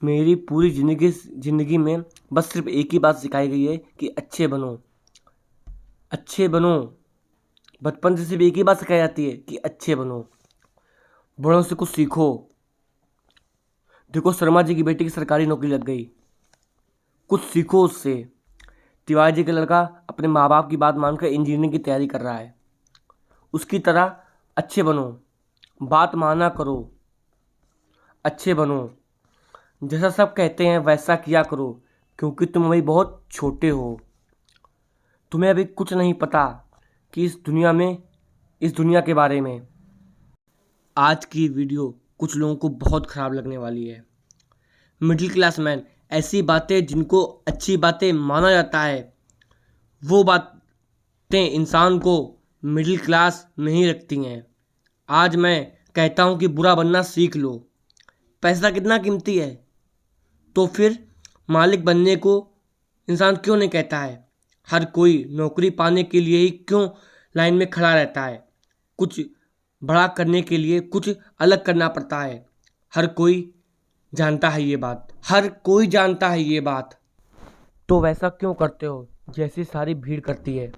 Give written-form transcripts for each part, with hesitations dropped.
मेरी पूरी ज़िंदगी में बस सिर्फ एक ही बात सिखाई गई है कि अच्छे बनो, अच्छे बनो। बचपन से सिर्फ एक ही बात सिखाई जाती है कि अच्छे बनो, बड़ों से कुछ सीखो। देखो, शर्मा जी की बेटी की सरकारी नौकरी लग गई, कुछ सीखो उससे। तिवारी जी का लड़का अपने माँ बाप की बात मानकर इंजीनियरिंग की तैयारी कर रहा है, उसकी तरह अच्छे बनो, बात माना करो, अच्छे बनो। जैसा सब कहते हैं वैसा किया करो, क्योंकि तुम अभी बहुत छोटे हो। तुम्हें अभी कुछ नहीं पता कि इस दुनिया के बारे में। आज की वीडियो कुछ लोगों को बहुत ख़राब लगने वाली है। मिडिल क्लास मैन, ऐसी बातें जिनको अच्छी बातें माना जाता है, वो बातें इंसान को मिडिल क्लास में ही रखती हैं। आज मैं कहता हूँ कि बुरा बनना सीख लो। पैसा कितना कीमती है, तो फिर मालिक बनने को इंसान क्यों नहीं कहता है? हर कोई नौकरी पाने के लिए ही क्यों लाइन में खड़ा रहता है? कुछ बड़ा करने के लिए कुछ अलग करना पड़ता है। हर कोई जानता है ये बात, हर कोई जानता है ये बात। तो वैसा क्यों करते हो जैसी सारी भीड़ करती है?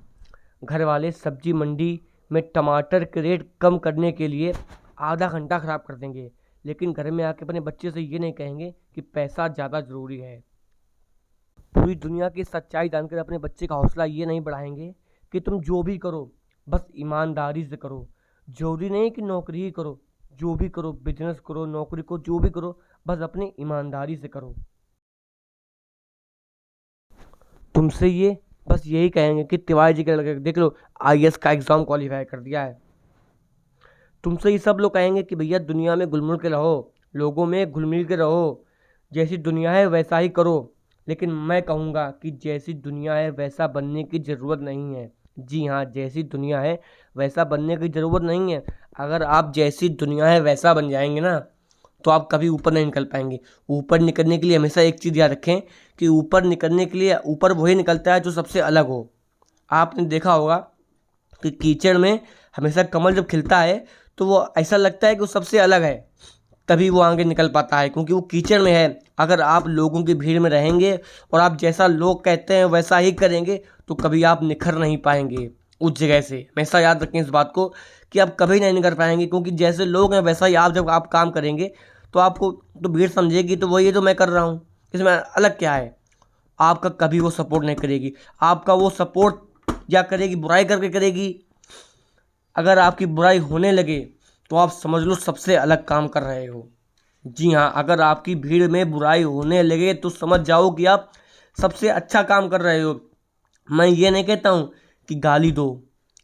घर वाले सब्जी मंडी में टमाटर के रेट कम करने के लिए आधा घंटा ख़राब कर देंगे, लेकिन घर में आके अपने बच्चे से ये नहीं कहेंगे कि पैसा ज़्यादा ज़रूरी है। पूरी दुनिया की सच्चाई जानकर अपने बच्चे का हौसला ये नहीं बढ़ाएंगे कि तुम जो भी करो बस ईमानदारी से करो। ज़रूरी नहीं कि नौकरी ही करो, जो भी करो, बिजनेस करो, नौकरी को, जो भी करो, बस अपनी ईमानदारी से करो। तुमसे ये बस यही कहेंगे कि तिवारी जी के लड़के देख लो, आईएएस का एग्ज़ाम क्वालिफाई कर दिया है। तुमसे ये सब लोग कहेंगे कि भैया दुनिया में घुल मिल के रहो, लोगों में घुल मिल के रहो, जैसी दुनिया है वैसा ही करो। लेकिन मैं कहूँगा कि जैसी दुनिया है वैसा बनने की ज़रूरत नहीं है। जी हाँ, जैसी दुनिया है वैसा बनने की ज़रूरत नहीं है। अगर आप जैसी दुनिया है वैसा बन जाएंगे ना, तो आप कभी ऊपर नहीं निकल पाएंगे। ऊपर निकलने के लिए हमेशा एक चीज़ याद रखें कि ऊपर निकलने के लिए ऊपर वही निकलता है जो सबसे अलग हो। आपने देखा होगा कि कीचड़ में हमेशा कमल जब खिलता है तो वो ऐसा लगता है कि वो सबसे अलग है, तभी वो आगे निकल पाता है, क्योंकि वो कीचड़ में है। अगर आप लोगों की भीड़ में रहेंगे और आप जैसा लोग कहते हैं वैसा ही करेंगे तो कभी आप निखर नहीं पाएंगे उस जगह से। हमेशा याद रखें इस बात को कि आप कभी नहीं निकल पाएंगे, क्योंकि जैसे लोग हैं वैसा ही आप जब आप काम करेंगे तो आपको तो भीड़ समझेगी, तो वही है जो मैं कर रहा हूँ, इसमें अलग क्या है? आपका कभी वो सपोर्ट नहीं करेगी। आपका वो सपोर्ट या करेगी, बुराई करके करेगी। अगर आपकी बुराई होने लगे तो आप समझ लो सबसे अलग काम कर रहे हो। जी हाँ, अगर आपकी भीड़ में बुराई होने लगे तो समझ जाओ कि आप सबसे अच्छा काम कर रहे हो। मैं ये नहीं कहता हूँ कि गाली दो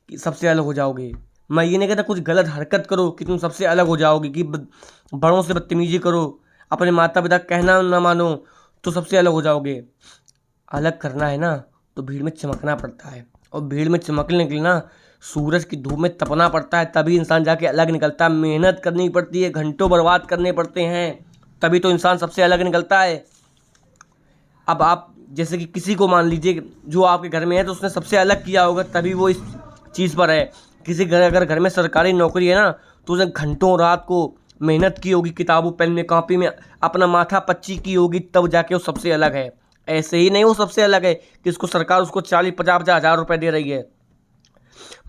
कि सबसे अलग हो जाओगे। मैं ये नहीं कहता कुछ गलत हरकत करो कि तुम सबसे अलग हो जाओगे, कि बड़ों से बदतमीजी करो, अपने माता पिता का कहना ना मानो तो सबसे अलग हो जाओगे। अलग करना है ना तो भीड़ में चमकना पड़ता है, और भीड़ में चमकने के लिए ना सूरज की धूप में तपना पड़ता है, तभी इंसान जाके अलग निकलता है। मेहनत करनी पड़ती है, घंटों बर्बाद करने पड़ते हैं, तभी तो इंसान सबसे अलग निकलता है। अब आप जैसे कि किसी को मान लीजिए जो आपके घर में है तो उसने सबसे अलग किया होगा तभी वो इस चीज़ पर है। किसी घर अगर घर में सरकारी नौकरी है ना तो उसने घंटों रात को मेहनत की होगी, किताबों पेन में कॉपी में अपना माथा पच्ची की होगी, तब जाके वो सबसे अलग है। ऐसे ही नहीं वो सबसे अलग है कि उसको सरकार उसको 40-50 हज़ार रुपये दे रही है।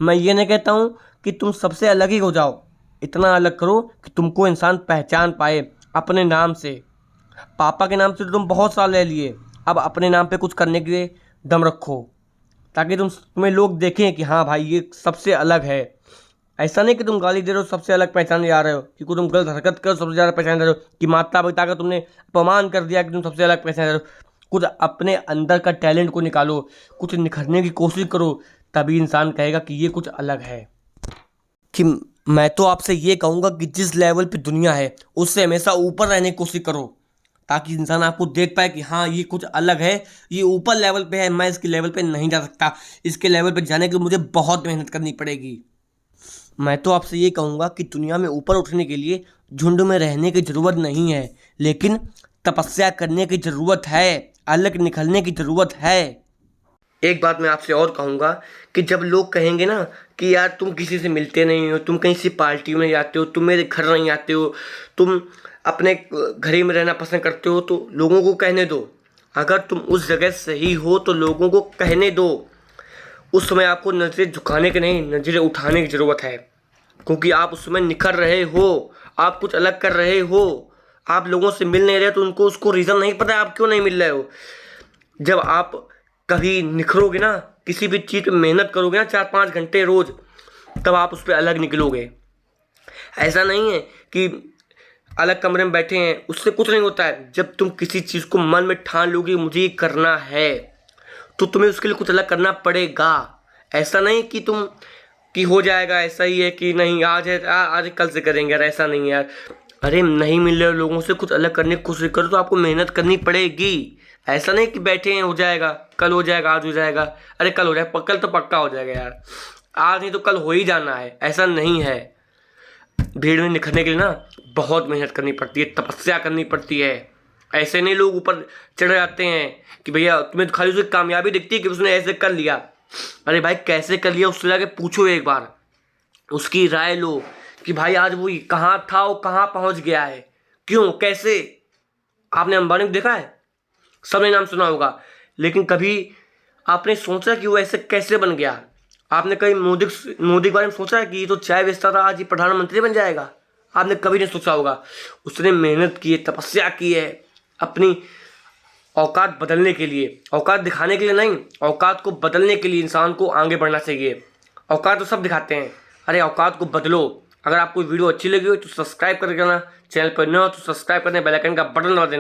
मैं ये नहीं कहता हूँ कि तुम सबसे अलग ही हो जाओ, इतना अलग करो कि तुमको इंसान पहचान पाए अपने नाम से। पापा के नाम से तो तुम बहुत साल ले लिए, अब अपने नाम पे कुछ करने के लिए दम रखो, ताकि तुम्हें लोग देखें कि हाँ भाई ये सबसे अलग है। ऐसा नहीं कि तुम गाली दे रहे हो सबसे अलग पहचाने जा रहे हो, कि तुम गलत हरकत करो सबसे ज़्यादा पहचाने जा रहे हो, कि माता पिता का तुमने अपमान कर दिया कि तुम सबसे अलग पहचाने जा रहे हो। कुछ अपने अंदर का टैलेंट को निकालो, कुछ निखरने की कोशिश करो, तभी इंसान कहेगा कि ये कुछ अलग है। कि मैं तो आपसे ये कहूँगा कि जिस लेवल पे दुनिया है उससे हमेशा ऊपर रहने की कोशिश करो, ताकि इंसान आपको देख पाए कि हाँ ये कुछ अलग है, ये ऊपर लेवल पे है, मैं इसके लेवल पे नहीं जा सकता, इसके लेवल पे जाने के लिए मुझे बहुत मेहनत करनी पड़ेगी। मैं तो आपसे ये कहूँगा कि दुनिया में ऊपर उठने के लिए झुंड में रहने की ज़रूरत नहीं है, लेकिन तपस्या करने की ज़रूरत है, अलग निकलने की ज़रूरत है। एक बात मैं आपसे और कहूँगा कि जब लोग कहेंगे ना कि यार तुम किसी से मिलते नहीं हो, तुम कहीं सी पार्टी में जाते हो, तुम मेरे घर नहीं आते हो, तुम अपने घर ही में रहना पसंद करते हो, तो लोगों को कहने दो। अगर तुम उस जगह सही हो तो लोगों को कहने दो। उस समय आपको नज़रें झुकाने की नहीं, नज़रें उठाने की ज़रूरत है, क्योंकि आप उस समय निखर रहे हो, आप कुछ अलग कर रहे हो। आप लोगों से मिल नहीं रहे तो उनको उसको रीज़न नहीं पता है आप क्यों नहीं मिल रहे हो। जब आप कभी निखरोगे ना, किसी भी चीज़ पे मेहनत करोगे ना 4-5 घंटे रोज़, तब आप उस पर अलग निकलोगे। ऐसा नहीं है कि अलग कमरे में बैठे हैं उससे कुछ नहीं होता है। जब तुम किसी चीज़ को मन में ठान लोगे मुझे ये करना है, तो तुम्हें उसके लिए कुछ अलग करना पड़ेगा। ऐसा नहीं कि तुम कि हो जाएगा, ऐसा ही है कि नहीं आज है आज कल से करेंगे यार, ऐसा नहीं है यार। अरे नहीं मिल रहे लोगों से, कुछ अलग करने की कोशिश करो तो आपको मेहनत करनी पड़ेगी। ऐसा नहीं कि बैठे हैं हो जाएगा, कल हो जाएगा, आज हो जाएगा। अरे कल हो जाएगा, कल तो पक्का हो जाएगा यार, आज नहीं तो कल हो ही जाना है, ऐसा नहीं है। भीड़ में निखरने के लिए ना बहुत मेहनत करनी पड़ती है, तपस्या करनी पड़ती है। ऐसे नहीं लोग ऊपर चढ़ जाते हैं कि भैया तुम्हें तो खाली उसकी कामयाबी दिखती है कि उसने ऐसे कर लिया। अरे भाई कैसे कर लिया उससे जाके पूछो, एक बार उसकी राय लो कि भाई आज वो कहाँ था, वो कहाँ पहुँच गया है, क्यों, कैसे। आपने अंबानी को देखा है, सबने नाम सुना होगा, लेकिन कभी आपने सोचा कि वो ऐसे कैसे बन गया। आपने कभी मोदी के बारे में सोचा है कि ये तो चाय बेचता था आज ये प्रधानमंत्री बन जाएगा। आपने कभी नहीं सोचा होगा। उसने मेहनत की है, तपस्या की है अपनी औकात बदलने के लिए, औकात दिखाने के लिए नहीं, औकात को बदलने के लिए इंसान को आगे बढ़ना चाहिए। औकात तो सब दिखाते हैं, अरे औकात को बदलो। अगर आपको वीडियो अच्छी लगी हो तो सब्सक्राइब कर देना, चैनल पर न हो तो सब्सक्राइब करने बेल आइकन का बटन दबा देना।